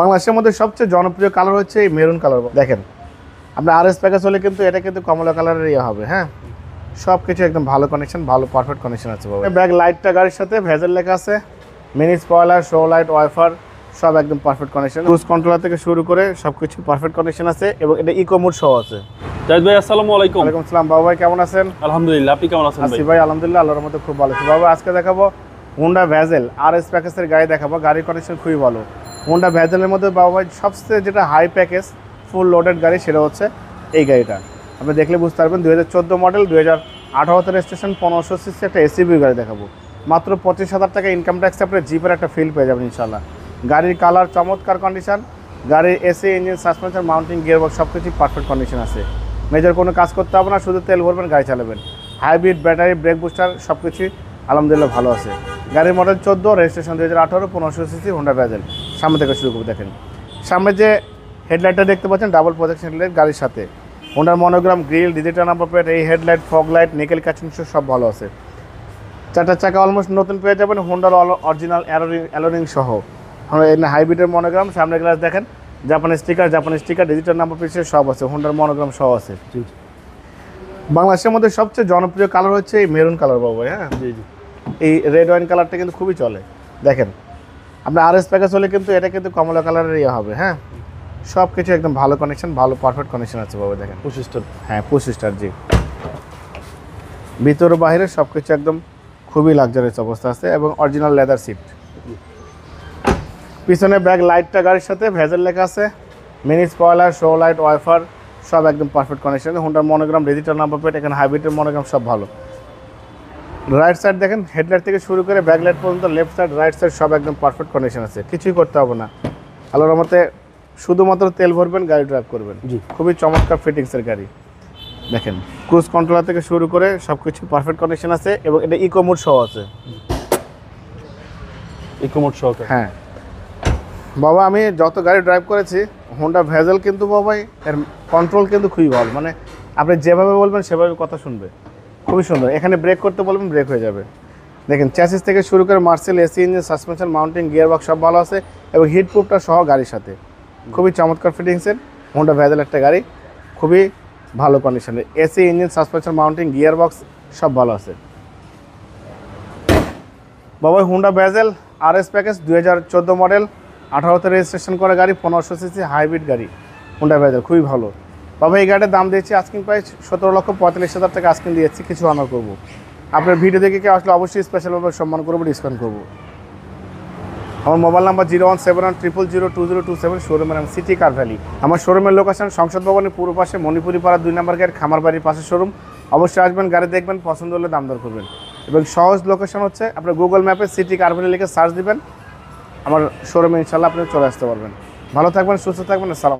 বাংলাদেশের মধ্যে সবচেয়ে জনপ্রিয় কালার হচ্ছে এই মেরুন কালার। দেখেন আপনার আরএস প্যাকেজ হলে কিন্তু এটা কিন্তু কমলা কালারের হবে। হ্যাঁ, সব কিছু একদম ভালো কন্ডিশন, ভালো পারফেক্ট কন্ডিশন আছে বাবা। ব্যাক লাইটটা গাড়ির সাথে ভেজেল লেখা আছে, mini spoiler, show light, wiper সব একদম পারফেক্ট কন্ডিশন। ক্রুজ কন্ট্রোলার থেকে শুরু করে সবকিছু পারফেক্ট কন্ডিশন আছে এবং এটা ইকো মোড সহ আছে। জাহিদ ভাই আসসালামু আলাইকুম। ওয়ালাইকুম আসসালাম। বাবা ভাই কেমন আছেন? আলহামদুলিল্লাহ, আপনি কেমন আছেন আছি ভাই? আলহামদুলিল্লাহ, আল্লাহর মধ্যে খুব ভালো আছি। বাবা আজকে দেখাবো হোন্ডা ভেজেল আরএস প্যাকেজের গাড়ি দেখাবো। গাড়ির কন্ডিশন খুবই ভালো। হোন্ডা ভেজেলের মধ্যে বাবা ভাই সবচেয়ে যেটা হাই প্যাকেজ ফুল লোডেড গাড়ি সেটা হচ্ছে এই গাড়িটা। আপনি দেখলে বুঝতে পারবেন 2014 মডেল, 2018 রেজিস্ট্রেশন, 1500 সিসি একটা এসইভি গাড়ি দেখাবো। মাত্র 25,000 টাকা ইনকাম ট্যাক্স আপনার জিপের একটা ফিল পেয়ে যাবেন ইনশাল্লাহ। গাড়ির কালার চমৎকার কন্ডিশন, গাড়ির AC, engine, suspension, mounting, gearbox সব কিছুই পারফেক্ট কন্ডিশন আছে। মেজর কোনো কাজ করতে হবে না, শুধু তেল ভরবেন, গাড়ি চালাবেন। হাইব্রিড, ব্যাটারি, ব্রেক বুস্টার সব কিছুই আলহামদুলিল্লাহ ভালো আছে। গাড়ির model 14, registration 2018, 1500 CC Honda bezel. সামনে থেকে শুরু করে দেখেন, সামনে যে হেডলাইটটা দেখতে পাচ্ছেন ডাবল প্রজেকশন হেডলাইট গাড়ির সাথে। হোন্ডার monogram, grill, digital number plate, এই headlight, fog light, nickel coating সব ভালো আছে। চারটা চাকা অলমোস্ট নতুন পেয়ে যাবেন, হোন্ডার অরিজিনাল অ্যালোরিং সহ। হাইব্রিডের মনোগ্রাম, সামনে গ্লাস দেখেন, জাপানি স্টিকার, ডিজিটাল নাম্বার প্লেট সব আছে, হোন্ডার মনোগ্রাম সহ আছে। বাংলাদেশের মধ্যে সবচেয়ে জনপ্রিয় কালার হচ্ছে এই মেরুন কালার বাবু। হ্যাঁ, এই রেড ওয়াইন কালারটা কিন্তু খুবই চলে। দেখেন আপনার আরএস প্যাকেজ হলে কিন্তু এটা কিন্তু কমলা কালারের হবে। হ্যাঁ, সব কিছু একদম ভালো কন্ডিশন, ভালো পারফেক্ট কন্ডিশন আছে বাবা। দেখেন 25 স্টার। হ্যাঁ 25 স্টার জি। ভিতর বাইরে সব কিছু একদম খুবই লাক্সারিয়াস অবস্থা আছে এবং অরিজিনাল লেদার সিট। পিছনে ব্যাক লাইটটা গাড়ির সাথে ভেজেল লেখা আছে, mini spoiler, show light, wiper সব একদম পারফেক্ট কন্ডিশন। হোন্ডার মনোগ্রাম, ডিজিটাল নাম্বার প্লেট, এখানে হাইব্রিডের মনোগ্রাম সব ভালো। রাইট সাইড দেখেন, হেডলাইট থেকে শুরু করে ব্যাক লাইট পর্যন্ত, লেফট সাইড, রাইট সাইড সব একদম পারফেক্ট কন্ডিশন আছে। কিছুই করতে হবে না, আল্লাহর মতে শুধুমাত্র তেল ভরবেন, গাড়ি ড্রাইভ করবেন। খুবই চমৎকার ফিটিংসের গাড়ি। দেখেন ক্রুজ কন্ট্রোলার থেকে শুরু করে সব কিছু পারফেক্ট কন্ডিশন আছে এবং এটা ইকো মোড সহ আছে। ইকো মোড সহ? হ্যাঁ বাবা, আমি যত গাড়ি ড্রাইভ করেছি হোন্ডা ভেজেল কিন্তু বাবা এর কন্ট্রোল কিন্তু খুবই ভালো। মানে আপনি যেভাবে বলবেন সেভাবে কথা শুনবে, খুবই সুন্দর। এখানে ব্রেক করতে বলবেন, ব্রেক হয়ে যাবে। দেখেন চ্যাসিস থেকে শুরু করে Marcel, AC, engine, suspension, mounting, gearbox সব ভালো আছে এবং হিট প্রুফটা সহ গাড়ির সাথে। খুবই চমৎকার ফিটিংসের হোন্ডা ভেজেল একটা গাড়ি, খুবই ভালো কন্ডিশনে। AC, engine, suspension, mounting, gearbox সব ভালো আছে বাবা। Honda Vezel RS package 2014 model, 18তে রেজিস্ট্রেশন করা গাড়ি, 1500 সিসি হাইব্রিড গাড়ি হোন্ডা ভেজেল, খুবই ভালো বাবা। এই গাড়িটার দাম দিয়েছি আস্কিং প্রাইস 17,45,000 টাকা আস্কিং দিয়েছি, কিছু অনার করবো। আপনার ভিডিও দেখে কেউ আসলে অবশ্যই স্পেশালভাবে সম্মান করবো, ডিসকাউন্ট করবো। আমার মোবাইল নাম্বার 01710020227, শোরুমের নাম সিটি কার ভ্যালি। আমার শোরুমের লোকেশন সংসদ ভবনের পূর্ব পাশে, মণিপুরি পাড়া 2 নম্বর গেট, খামার বাড়ির পাশে শোরুম। অবশ্যই আসবেন, গাড়ি দেখবেন, পছন্দ হলে দাম দর করবেন। এবং সহজ লোকেশন হচ্ছে আপনার গুগল ম্যাপে সিটি কার ভ্যালি লিখে সার্চ দিবেন, আমার শোরুমে ইনশাল্লাহ আপনি চলে আসতে পারবেন। ভালো থাকবেন, সুস্থ থাকবেন, আসসালাম।